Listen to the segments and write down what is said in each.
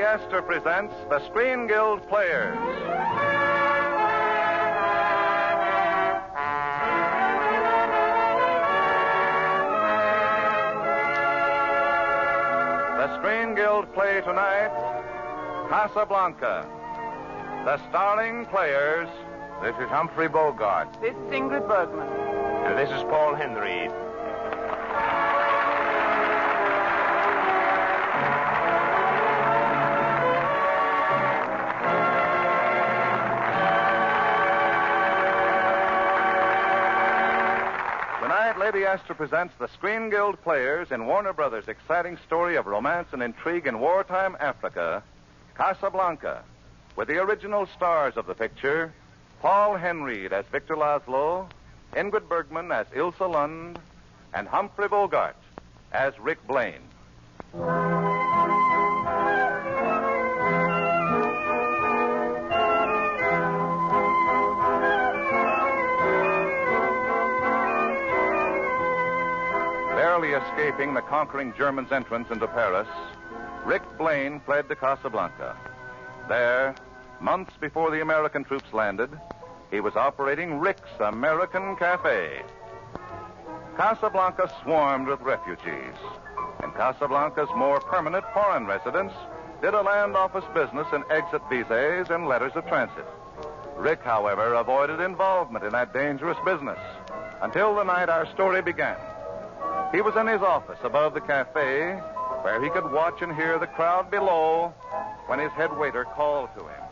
Esther presents the Screen Guild Players. The Screen Guild play tonight, Casablanca. The starring players. This is Humphrey Bogart. This is Ingrid Bergman. And this is Paul Henreid. Tonight, Lady Esther presents the Screen Guild Players in Warner Brothers' exciting story of romance and intrigue in wartime Africa, Casablanca, with the original stars of the picture, Paul Henreid as Victor Laszlo, Ingrid Bergman as Ilse Lund, and Humphrey Bogart as Rick Blaine. Barely escaping the conquering Germans' entrance into Paris, Rick Blaine fled to Casablanca. There, months before the American troops landed, he was operating Rick's American Cafe. Casablanca swarmed with refugees, and Casablanca's more permanent foreign residents did a land office business in exit visas and letters of transit. Rick, however, avoided involvement in that dangerous business until the night our story began. He was in his office above the cafe, where he could watch and hear the crowd below when his head waiter called to him.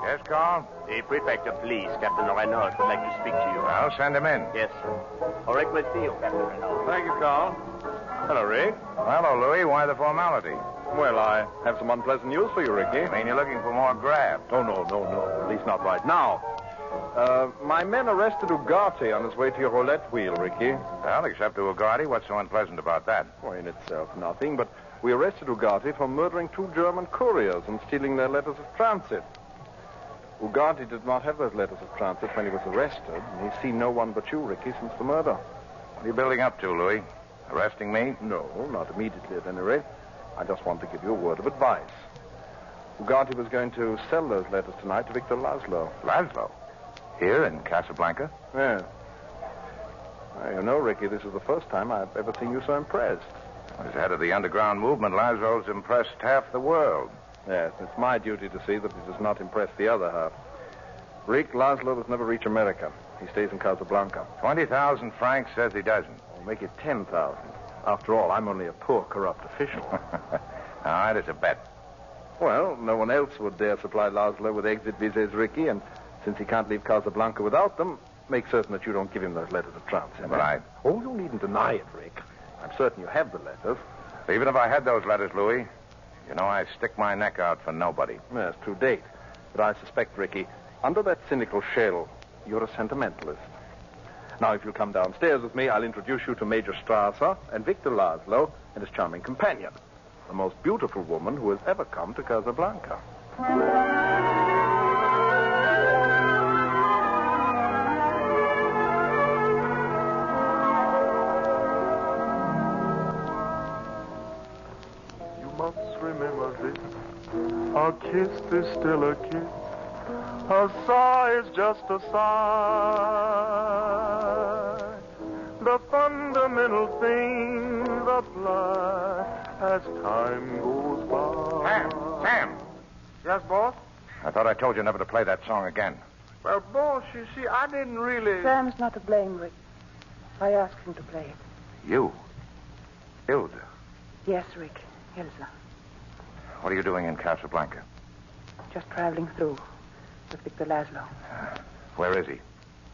Yes, Carl? The prefect of police, Captain Renaud, would like to speak to you. Well, send him in. Yes, sir. Oh, Rick, we'll see you, Captain Renaud. Thank you, Carl. Hello, Rick. Hello, Louis. Why the formality? Well, I have some unpleasant news for you, Ricky. I mean, you're looking for more graft. Oh, no. At least not right now. My men arrested Ugarte on his way to your roulette wheel, Ricky. Well, except to Ugarte, what's so unpleasant about that? Well, in itself, nothing, but we arrested Ugarte for murdering 2 German couriers and stealing their letters of transit. Ugarte did not have those letters of transit when he was arrested, and he's seen no one but you, Ricky, since the murder. What are you building up to, Louis? Arresting me? No, not immediately at any rate. I just want to give you a word of advice. Ugarte was going to sell those letters tonight to Victor Laszlo. Laszlo? Here in Casablanca? Yes. Well, you know, Ricky, this is the first time I've ever seen you so impressed. As head of the underground movement, Laszlo's impressed half the world. Yes, it's my duty to see that he does not impress the other half. Rick, Laszlo does never reach America. He stays in Casablanca. 20,000 francs says he doesn't. I'll make it 10,000. After all, I'm only a poor, corrupt official. All right, it's a bet. Well, no one else would dare supply Laszlo with exit visas, Ricky, and since he can't leave Casablanca without them, make certain that you don't give him those letters of transit. Right. Oh, you needn't deny it, Rick. I'm certain you have the letters. Even if I had those letters, Louis, you know I stick my neck out for nobody. Yes, to date. But I suspect, Ricky, under that cynical shell, you're a sentimentalist. Now, if you'll come downstairs with me, I'll introduce you to Major Strasser and Victor Laszlo and his charming companion, the most beautiful woman who has ever come to Casablanca. A kiss is still a kiss. A sigh is just a sigh. The fundamental things apply as time goes by. Sam! Yes, boss? I thought I told you never to play that song again. Well, boss, you see, I didn't really... Sam's not to blame, Rick. I asked him to play it. You? Ilse? Yes, Rick. Ilse. What are you doing in Casablanca? Just traveling through with Victor Laszlo. Where is he?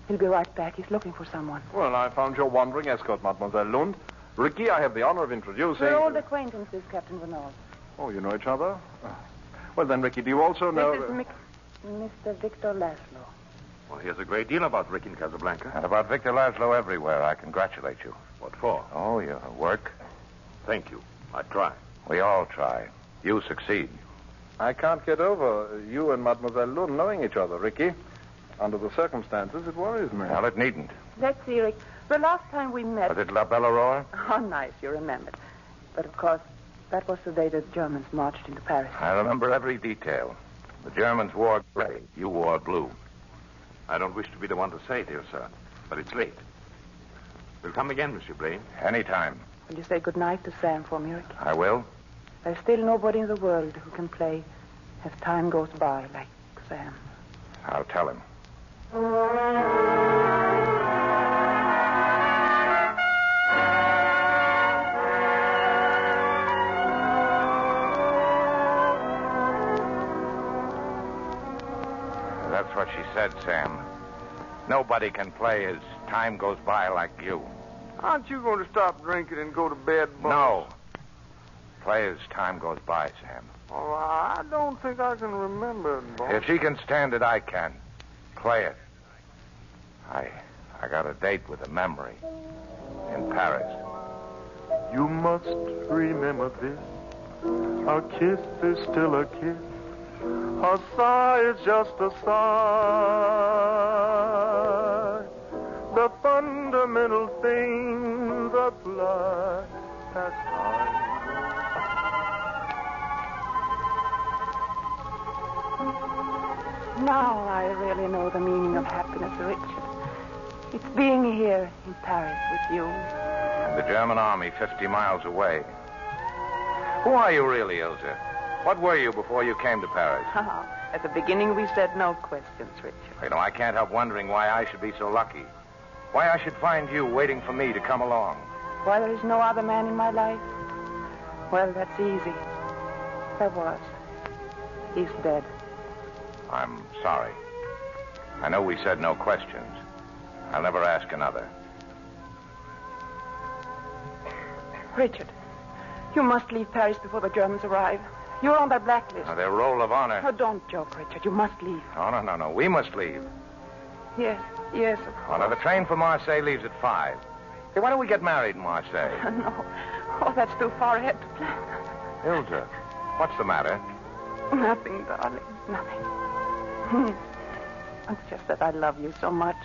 He'll be right back. He's looking for someone. Well, I found your wandering escort, Mademoiselle Lund. Ricky, I have the honor of introducing... We're old acquaintances, Captain Renaud. Oh, you know each other? Well, then, Ricky, do you also know... This is Mr. Victor Laszlo. Well, here's a great deal about Rick in Casablanca. And about Victor Laszlo everywhere. I congratulate you. What for? Oh, your work. Thank you. I try. We all try. You succeed. I can't get over you and Mademoiselle Lund knowing each other, Ricky. Under the circumstances, it worries me. Well, it needn't. Let's see, Rick. The last time we met... Was it La Belle Aurore? Oh, nice, you remembered. But, of course, That was the day the Germans marched into Paris. I remember every detail. The Germans wore gray. You wore blue. I don't wish to be the one to say, dear sir, but it's late. We'll come again, Monsieur Blaine. Anytime. Will you say goodnight to Sam for me, Rick? I will. There's still nobody in the world who can play as time goes by like Sam. I'll tell him. That's what she said, Sam. Nobody can play as time goes by like you. Aren't you going to stop drinking and go to bed, boss? No. Play as time goes by, Sam. Oh, I don't think I can remember it, boss. If she can stand it, I can. Play it. I got a date with a memory in Paris. You must remember this. A kiss is still a kiss. A sigh is just a sigh. The fundamental things apply as time. Now I really know the meaning of happiness, Richard. It's being here in Paris with you. And the German army 50 miles away. Who are you really, Ilse? What were you before you came to Paris? At the beginning, we said no questions, Richard. You know, I can't help wondering why I should be so lucky. Why I should find you waiting for me to come along. Why there is no other man in my life? Well, that's easy. There was. He's dead. I'm sorry. I know we said no questions. I'll never ask another. Richard, you must leave Paris before the Germans arrive. You're on their blacklist. Now, their roll of honor. Oh, don't joke, Richard. You must leave. Oh, no. We must leave. Yes, of course. Oh, now, the train for Marseille leaves at 5. Hey, why don't we get married in Marseille? No. Oh, that's too far ahead to plan. Ilse, what's the matter? Nothing, darling. Nothing. It's just that I love you so much.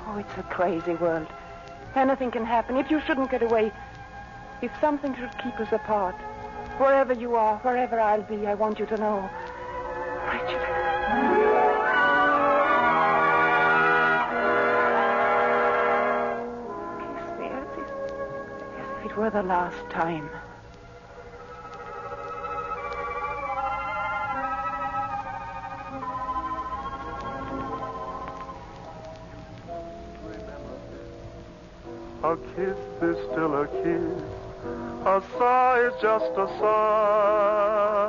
Oh, it's a crazy world. Anything can happen. If you shouldn't get away, if something should keep us apart, wherever you are, wherever I'll be, I want you to know. Richard. Kiss me as if it were the last time. A kiss is still a kiss. A sigh is just a sigh.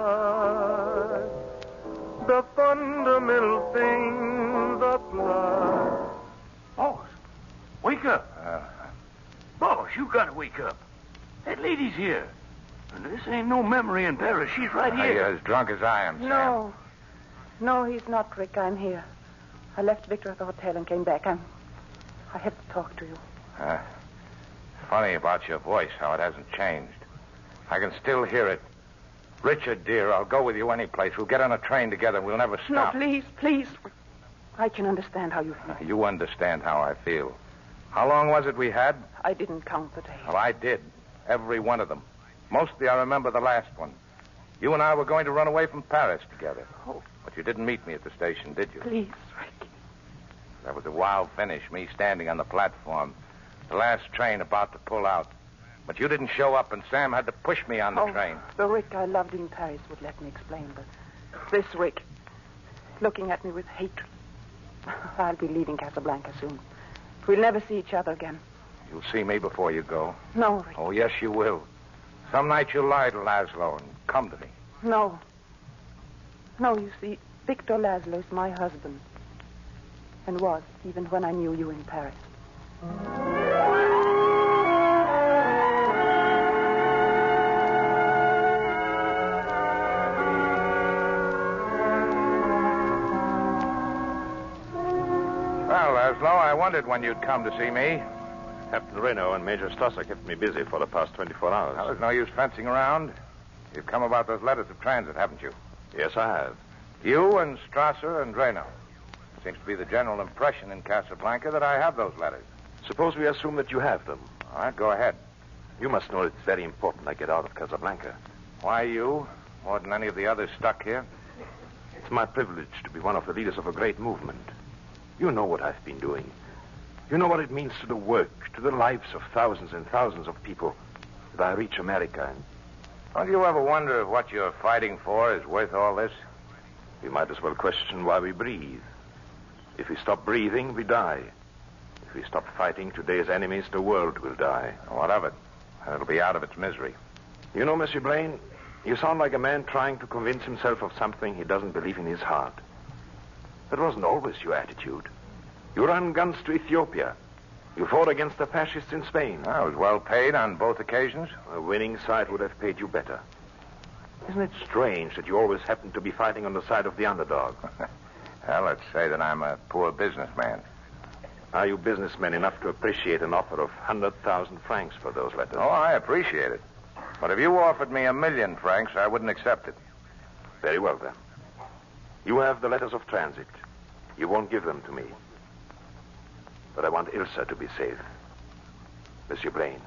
The fundamental things apply. Boss, wake up. Boss, you gotta wake up. That lady's here. And this ain't no memory in Paris. She's right here. You're as drunk as I am, Sam. No, he's not, Rick. I'm here. I left Victor at the hotel and came back. I have to talk to you. Funny about your voice, how it hasn't changed. I can still hear it. Richard, dear, I'll go with you any place. We'll get on a train together and we'll never stop. No, please. I can understand how you feel. You understand how I feel. How long was it we had? I didn't count the days. Well, I did. Every one of them. Mostly I remember the last one. You and I were going to run away from Paris together. Oh. But you didn't meet me at the station, did you? Please, Rick. That was a wild finish, me standing on the platform. The last train about to pull out. But you didn't show up, and Sam had to push me on the train. The Rick I loved in Paris would let me explain, but this Rick, looking at me with hatred. I'll be leaving Casablanca soon. We'll never see each other again. You'll see me before you go. No, Rick. Oh, yes, you will. Some night you'll lie to Laszlo and come to me. No, you see, Victor Laszlo is my husband. And was, even when I knew you in Paris. Well, Laszlo, I wondered when you'd come to see me. Captain Reno and Major Strasser kept me busy for the past 24 hours. Well, there's no use fencing around. You've come about those letters of transit, haven't you? Yes, I have. You and Strasser and Reno. Seems to be the general impression in Casablanca that I have those letters. Suppose we assume that you have them. All right, go ahead. You must know it's very important I get out of Casablanca. Why you? More than any of the others stuck here? It's my privilege to be one of the leaders of a great movement. You know what I've been doing. You know what it means to the work, to the lives of thousands and thousands of people if I reach America. And Don't you ever wonder if what you're fighting for is worth all this? we might as well question why we breathe. If we stop breathing, we die. If we stop fighting today's enemies, the world will die. What of it? It'll be out of its misery. You know, Monsieur Blaine, you sound like a man trying to convince himself of something he doesn't believe in his heart. That wasn't always your attitude. You ran guns to Ethiopia. You fought against the fascists in Spain. I was well paid on both occasions. A winning side would have paid you better. Isn't it strange that you always happen to be fighting on the side of the underdog? Well, let's say that I'm a poor businessman. Are you businessmen enough to appreciate an offer of 100,000 francs for those letters? Oh, I appreciate it. But if you offered me 1,000,000 francs, I wouldn't accept it. Very well, then. You have the letters of transit. You won't give them to me. But I want Ilsa to be safe. Monsieur Blaine,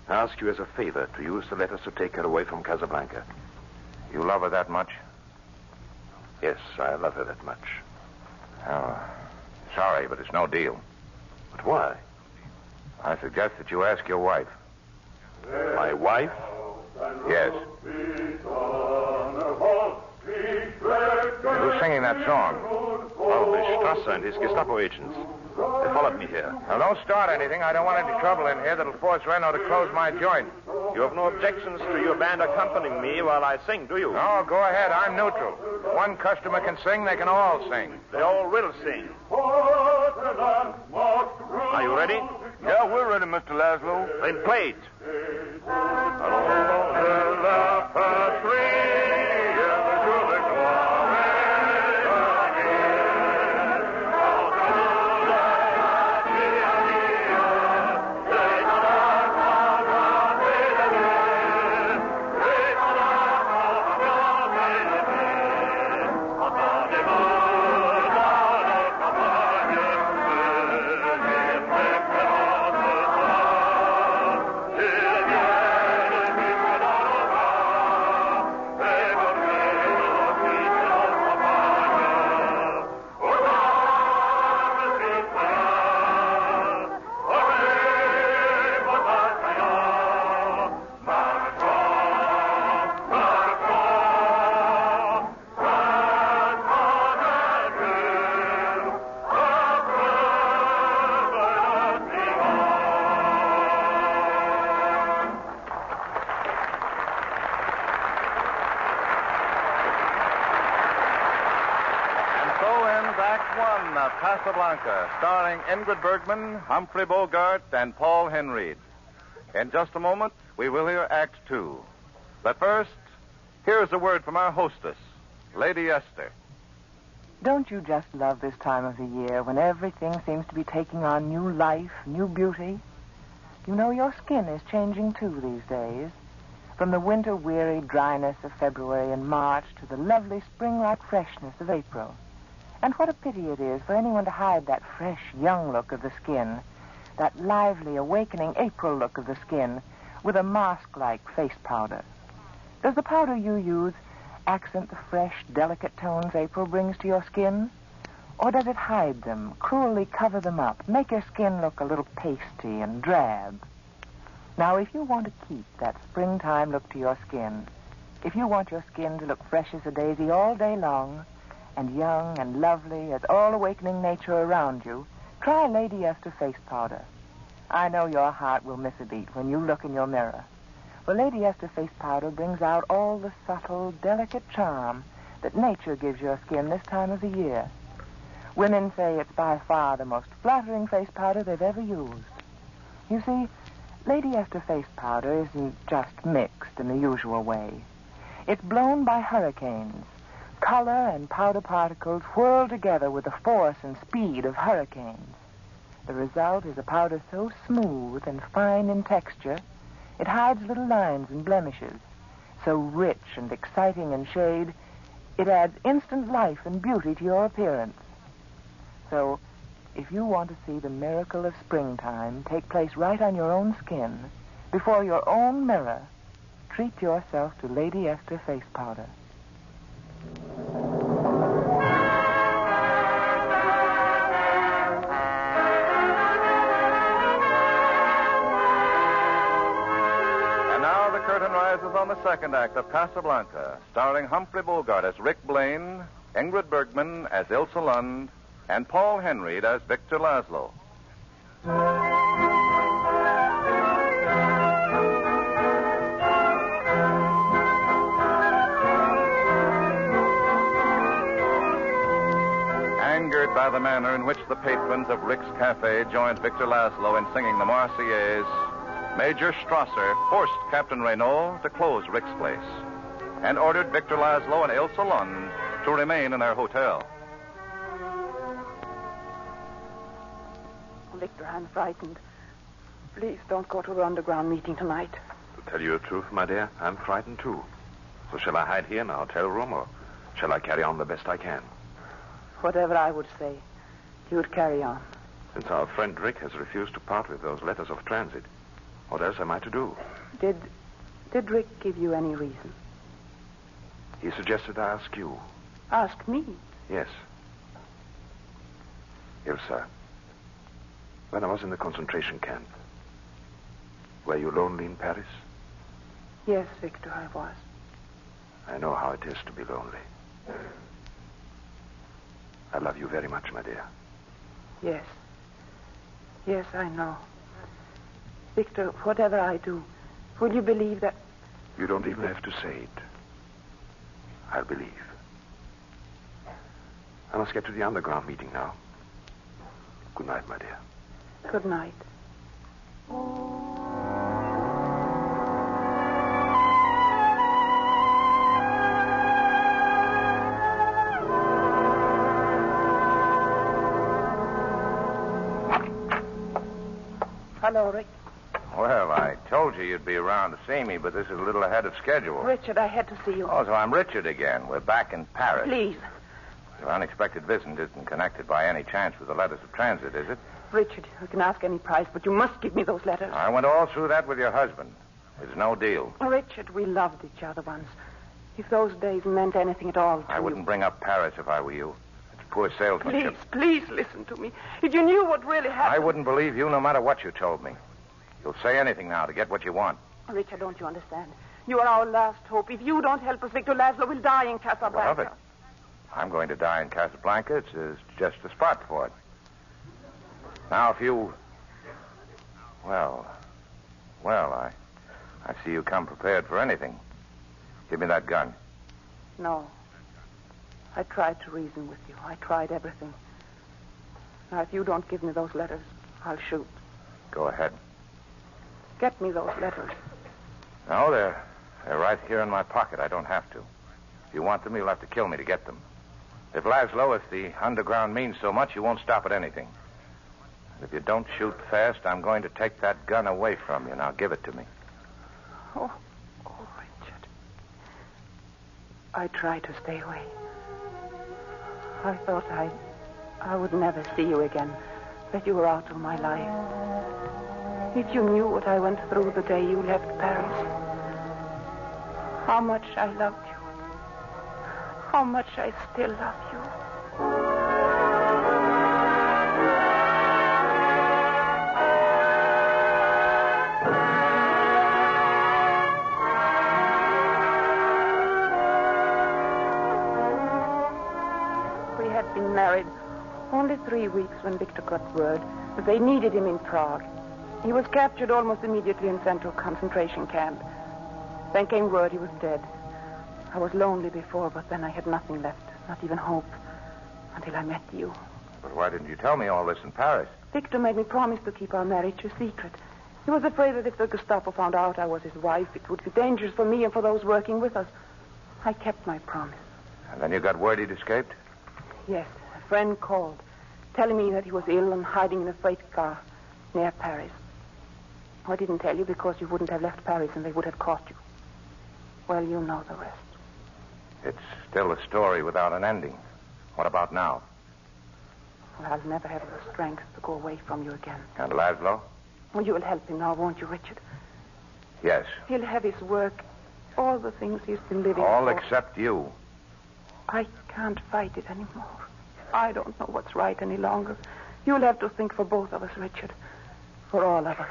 I ask you as a favor to use the letters to take her away from Casablanca. You love her that much? Yes, I love her that much. Oh, sorry, but it's no deal. But why? I suggest that you ask your wife. My wife? Yes. Who's singing that song? Oh, the Strasser and his Gestapo agents. They followed me here. Now, don't start anything. I don't want any trouble in here that'll force Reno to close my joint. You have no objections to your band accompanying me while I sing, do you? No, go ahead. I'm neutral. One customer can sing, they can all sing. They all will sing. Are you ready? Yeah, we're ready, Mr. Laszlo. Then play it. Casablanca, starring Ingrid Bergman, Humphrey Bogart, and Paul Henreid. In just a moment, we will hear Act Two. But first, here's a word from our hostess, Lady Esther. Don't you just love this time of the year when everything seems to be taking on new life, new beauty? You know, your skin is changing too these days. From the winter-weary dryness of February and March to the lovely spring-like freshness of April. And what a pity it is for anyone to hide that fresh, young look of the skin, that lively, awakening April look of the skin, with a mask-like face powder. Does the powder you use accent the fresh, delicate tones April brings to your skin? Or does it hide them, cruelly cover them up, make your skin look a little pasty and drab? Now, if you want to keep that springtime look to your skin, if you want your skin to look fresh as a daisy all day long, and young and lovely as all awakening nature around you, try Lady Esther face powder. I know your heart will miss a beat when you look in your mirror. For Lady Esther face powder brings out all the subtle, delicate charm that nature gives your skin this time of the year. Women say it's by far the most flattering face powder they've ever used. You see, Lady Esther face powder isn't just mixed in the usual way. It's blown by hurricanes. Color and powder particles whirl together with the force and speed of hurricanes. The result is a powder so smooth and fine in texture, it hides little lines and blemishes. So rich and exciting in shade, it adds instant life and beauty to your appearance. So, if you want to see the miracle of springtime take place right on your own skin, before your own mirror, treat yourself to Lady Esther face powder. And now the curtain rises on the second act of Casablanca, starring Humphrey Bogart as Rick Blaine, Ingrid Bergman as Ilse Lund, and Paul Henreid as Victor Laszlo. Angered by the manner in which the patrons of Rick's Cafe joined Victor Laszlo in singing the Marseillaise, Major Strasser forced Captain Renault to close Rick's place and ordered Victor Laszlo and Ilse Lund to remain in their hotel. Victor, I'm frightened. Please don't go to the underground meeting tonight. To tell you the truth, my dear, I'm frightened too. So shall I hide here in our hotel room, or shall I carry on the best I can? Whatever I would say, you would carry on. Since our friend Rick has refused to part with those letters of transit, what else am I to do? Did Rick give you any reason? He suggested I ask you. Ask me? Yes. Ilse, when I was in the concentration camp, were you lonely in Paris? Yes, Victor, I was. I know how it is to be lonely. I love you very much, my dear. Yes. Yes, I know. Victor, whatever I do, will you believe that... You don't even have to say it. I'll believe. I must get to the underground meeting now. Good night, my dear. Good night. Hello, Rick. Well, I told you you'd be around to see me, but this is a little ahead of schedule. Richard, I had to see you. Oh, so I'm Richard again. We're back in Paris. Please. Your unexpected visit isn't connected by any chance with the letters of transit, is it? Richard, you can ask any price, but you must give me those letters. I went all through that with your husband. There's no deal. Richard, we loved each other once. If those days meant anything at all to I wouldn't bring up Paris if I were you. It's poor salesmanship. Please listen to me. If you knew what really happened... I wouldn't believe you no matter what you told me. You'll say anything now to get what you want. Richard, don't you understand? You are our last hope. If you don't help us, Victor Laszlo will die in Casablanca. What of it? I'm going to die in Casablanca. It's just a spot for it. Now, if you... Well, I see you come prepared for anything. Give me that gun. No. I tried to reason with you. I tried everything. Now, if you don't give me those letters, I'll shoot. Go ahead. Get me those letters. No, they're right here in my pocket. I don't have to. If you want them, you'll have to kill me to get them. If the underground means so much, you won't stop at anything. And if you don't shoot fast, I'm going to take that gun away from you. Now give it to me. Oh, Richard. I tried to stay away. I thought I would never see you again, that you were out of my life. If you knew what I went through the day you left Paris, how much I loved you, how much I still love you. We had been married only 3 weeks when Victor got word that they needed him in Prague. He was captured almost immediately in Central concentration camp. Then came word he was dead. I was lonely before, but then I had nothing left, not even hope, until I met you. But why didn't you tell me all this in Paris? Victor made me promise to keep our marriage a secret. He was afraid that if the Gestapo found out I was his wife, it would be dangerous for me and for those working with us. I kept my promise. And then you got word he'd escaped? Yes, a friend called, telling me that he was ill and hiding in a freight car near Paris. I didn't tell you because you wouldn't have left Paris and they would have caught you. Well, you know the rest. It's still a story without an ending. What about now? Well, I'll never have the strength to go away from you again. And Laszlo? Well, you'll help him now, won't you, Richard? Yes. He'll have his work, all the things he's been living All for. except you. I can't fight it anymore. I don't know what's right any longer. You'll have to think for both of us, Richard. For all of us.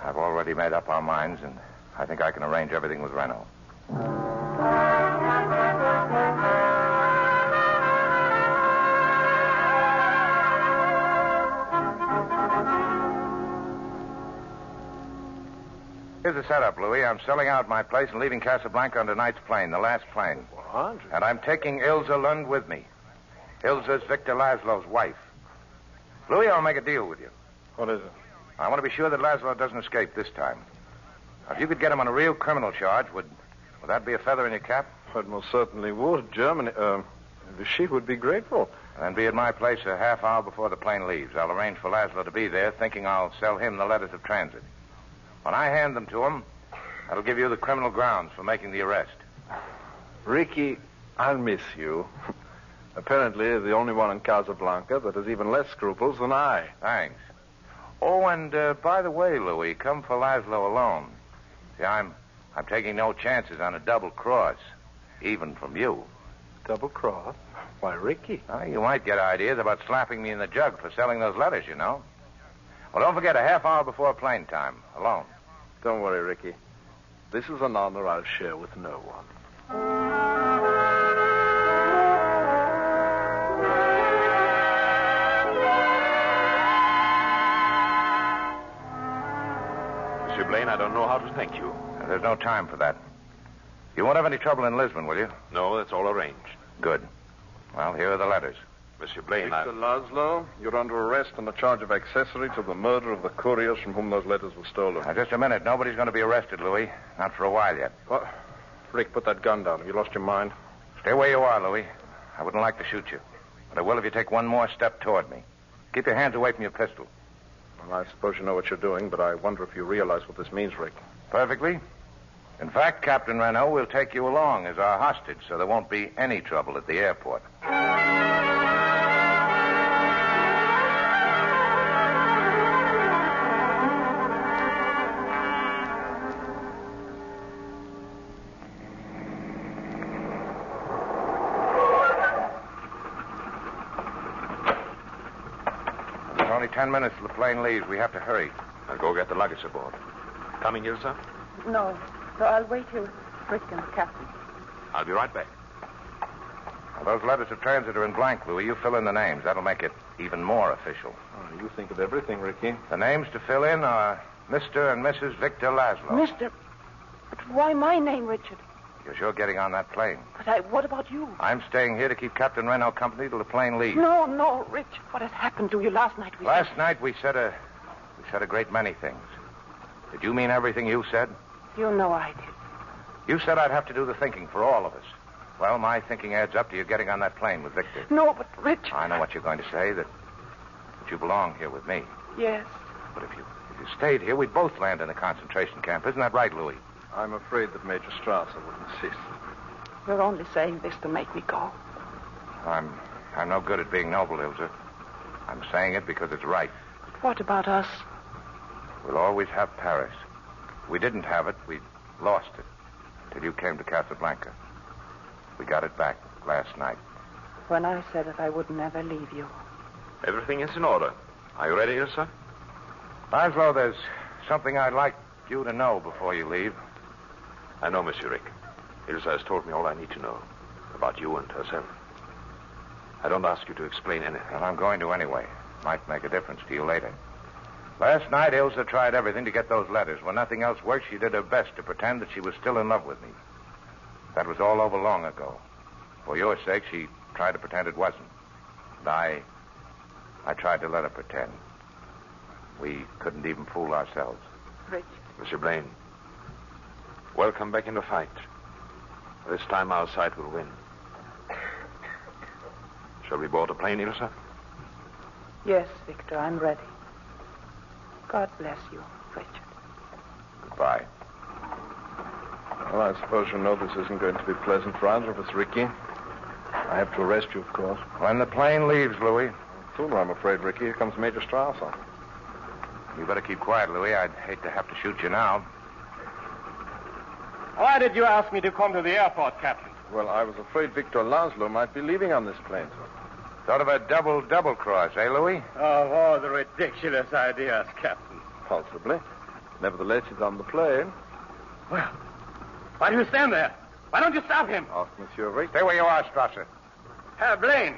I've already made up our minds, and I think I can arrange everything with Reno. Here's the setup, Louis. I'm selling out my place and leaving Casablanca on tonight's plane, the last plane. What? And I'm taking Ilse Lund with me. Ilse's Victor Laszlo's wife. Louis, I'll make a deal with you. What is it? I want to be sure that Laszlo doesn't escape this time. Now, if you could get him on a real criminal charge, would that be a feather in your cap? It most certainly would. Germany, she would be grateful. Then be at my place a half hour before the plane leaves. I'll arrange for Laszlo to be there, thinking I'll sell him the letters of transit. When I hand them to him, that'll give you the criminal grounds for making the arrest. Ricky, I'll miss you. Apparently, you're the only one in Casablanca that has even less scruples than I. Thanks. Oh, and by the way, Louis, come for Laszlo alone. See, I'm taking no chances on a double cross, even from you. Double cross? Why, Ricky? You might get ideas about slapping me in the jug for selling those letters, you know. Well, don't forget, a half hour before plane time, alone. Don't worry, Ricky. This is an honor I'll share with no one. Monsieur Blaine, I don't know how to thank you. There's no time for that. You won't have any trouble in Lisbon, will you? No, that's all arranged. Good. Well, here are the letters. Monsieur Blaine, Victor Laszlo, you're under arrest on the charge of accessory to the murder of the couriers from whom those letters were stolen. Now, just a minute. Nobody's going to be arrested, Louis. Not for a while yet. What? Rick, put that gun down. Have you lost your mind? Stay where you are, Louis. I wouldn't like to shoot you. But I will if you take one more step toward me. Keep your hands away from your pistol. Well, I suppose you know what you're doing, but I wonder if you realize what this means, Rick. Perfectly. In fact, Captain Reno will take you along as our hostage, so there won't be any trouble at the airport. There's only 10 minutes till the plane leaves. We have to hurry. I'll go get the luggage aboard. Coming, Ilse? No, I'll wait here with Rick and the captain. I'll be right back. Well, those letters of transit are in blank, Louis. You fill in the names. That'll make it even more official. Oh, you think of everything, Ricky. The names to fill in are Mr. and Mrs. Victor Laszlo. Mister, but why my name, Richard? You're sure getting on that plane. But what about you? I'm staying here to keep Captain Reno company till the plane leaves. No, Richard. What has happened to you last night? Last night we said a great many things. Did you mean everything you said? You know I did. You said I'd have to do the thinking for all of us. Well, my thinking adds up to you getting on that plane with Victor. No, but Richard. I know what you're going to say, that you belong here with me. Yes. But if you stayed here, we'd both land in a concentration camp. Isn't that right, Louis? I'm afraid that Major Strasser would insist. You're only saying this to make me go. I'm no good at being noble, Ilse. I'm saying it because it's right. But what about us? We'll always have Paris. We didn't have it. We lost it till you came to Casablanca. We got it back last night. When I said that I would never leave you. Everything is in order. Are you ready, Ilse? Laszlo, there's something I'd like you to know before you leave. I know, Monsieur Rick. Ilse has told me all I need to know about you and herself. I don't ask you to explain anything. Well, I'm going to anyway. Might make a difference to you later. Last night, Ilse tried everything to get those letters. When nothing else worked, she did her best to pretend that she was still in love with me. That was all over long ago. For your sake, she tried to pretend it wasn't. And I tried to let her pretend. We couldn't even fool ourselves. Rich. Monsieur Blaine, welcome back in the fight. This time our side will win. Shall we board the plane, Ilse? Yes, Victor, I'm ready. God bless you, Richard. Goodbye. Well, I suppose you know this isn't going to be pleasant for either of us, Ricky. I have to arrest you, of course. When the plane leaves, Louis. Sooner, I'm afraid, Ricky. Here comes Major Strasser. You better keep quiet, Louis. I'd hate to have to shoot you now. Why did you ask me to come to the airport, Captain? Well, I was afraid Victor Laszlo might be leaving on this plane. Sort of a double cross, eh, Louis? Of all the ridiculous ideas, Captain. Possibly. Nevertheless, he's on the plane. Well, why do you stand there? Why don't you stop him? Ask Monsieur Rick. Stay where you are, Strasser. Herr Blaine,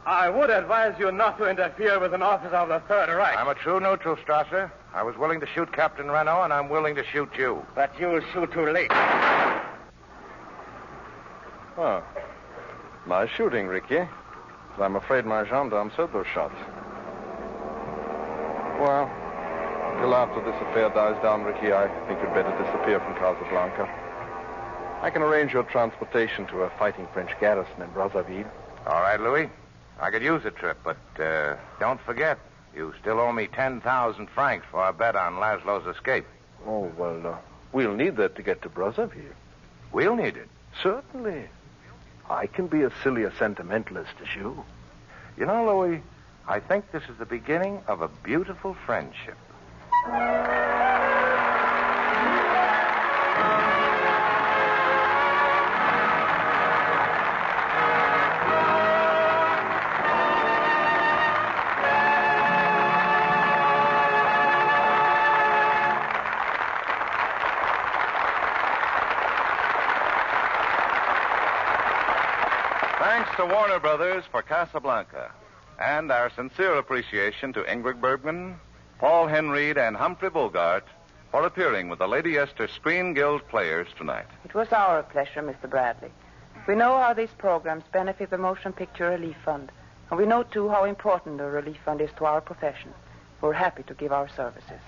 I would advise you not to interfere with an officer of the Third Reich. I'm a true neutral, Strasser. I was willing to shoot Captain Renault, and I'm willing to shoot you. But you'll shoot too late. Oh. Nice shooting, Ricky. But I'm afraid my gendarmes heard those shots. Well, till after this affair dies down, Ricky, I think you'd better disappear from Casablanca. I can arrange your transportation to a fighting French garrison in Brazzaville. All right, Louis. I could use a trip, but don't forget, you still owe me 10,000 francs for our bet on Laszlo's escape. Oh, well, we'll need that to get to Brazzaville. We'll need it. Certainly. I can be as silly a sentimentalist as you. You know, Louis, I think this is the beginning of a beautiful friendship. Thanks to Warner Brothers for Casablanca, and our sincere appreciation to Ingrid Bergman, Paul Henreid, and Humphrey Bogart for appearing with the Lady Esther Screen Guild players tonight. It was our pleasure, Mr. Bradley. We know how these programs benefit the Motion Picture Relief Fund, and we know, too, how important the Relief Fund is to our profession. We're happy to give our services.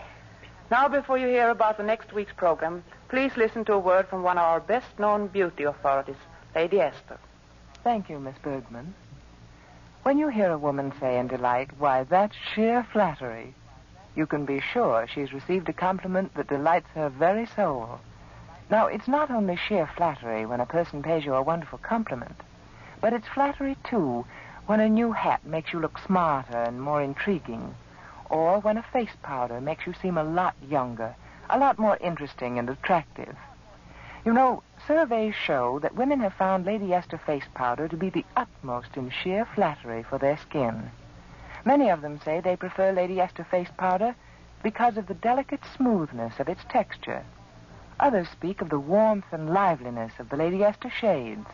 Now, before you hear about the next week's program, please listen to a word from one of our best-known beauty authorities, Lady Esther. Thank you, Miss Bergman. When you hear a woman say in delight, "Why, that's sheer flattery," you can be sure she's received a compliment that delights her very soul. Now, it's not only sheer flattery when a person pays you a wonderful compliment, but it's flattery, too, when a new hat makes you look smarter and more intriguing, or when a face powder makes you seem a lot younger, a lot more interesting and attractive. You know, surveys show that women have found Lady Esther face powder to be the utmost in sheer flattery for their skin. Many of them say they prefer Lady Esther face powder because of the delicate smoothness of its texture. Others speak of the warmth and liveliness of the Lady Esther shades.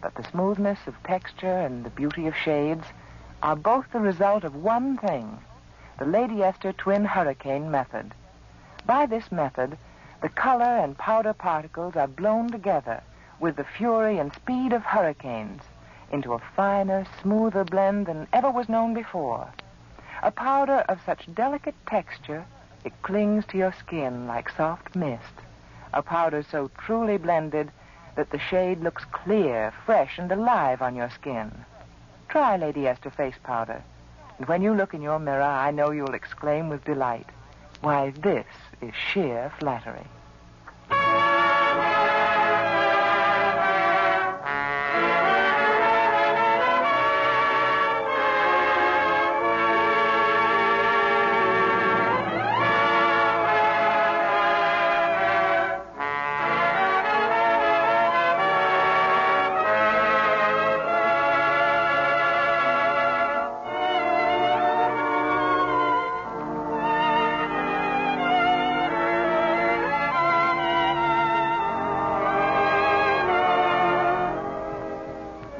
But the smoothness of texture and the beauty of shades are both the result of one thing, the Lady Esther Twin Hurricane method. By this method, the color and powder particles are blown together with the fury and speed of hurricanes into a finer, smoother blend than ever was known before. A powder of such delicate texture, it clings to your skin like soft mist. A powder so truly blended that the shade looks clear, fresh, and alive on your skin. Try Lady Esther face powder, and when you look in your mirror, I know you'll exclaim with delight, "Why, this is sheer flattery."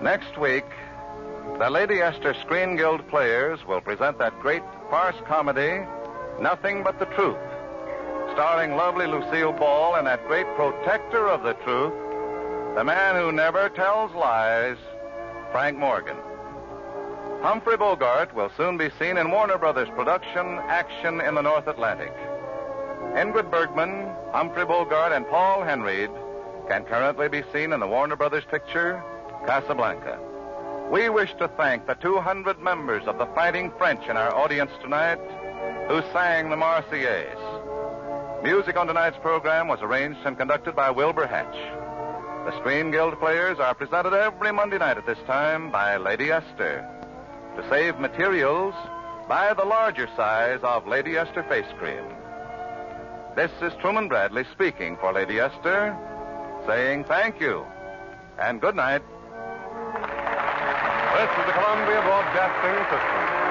Next week, the Lady Esther Screen Guild players will present that great farce comedy, Nothing But the Truth, starring lovely Lucille Ball and that great protector of the truth, the man who never tells lies, Frank Morgan. Humphrey Bogart will soon be seen in Warner Brothers' production, Action in the North Atlantic. Ingrid Bergman, Humphrey Bogart, and Paul Henreid can currently be seen in the Warner Brothers picture, Casablanca. We wish to thank the 200 members of the Fighting French in our audience tonight who sang the Marseillaise. Music on tonight's program was arranged and conducted by Wilbur Hatch. The Screen Guild players are presented every Monday night at this time by Lady Esther. To save materials, buy the larger size of Lady Esther face cream. This is Truman Bradley speaking for Lady Esther, saying thank you and good night. This is the Columbia Broadcasting System.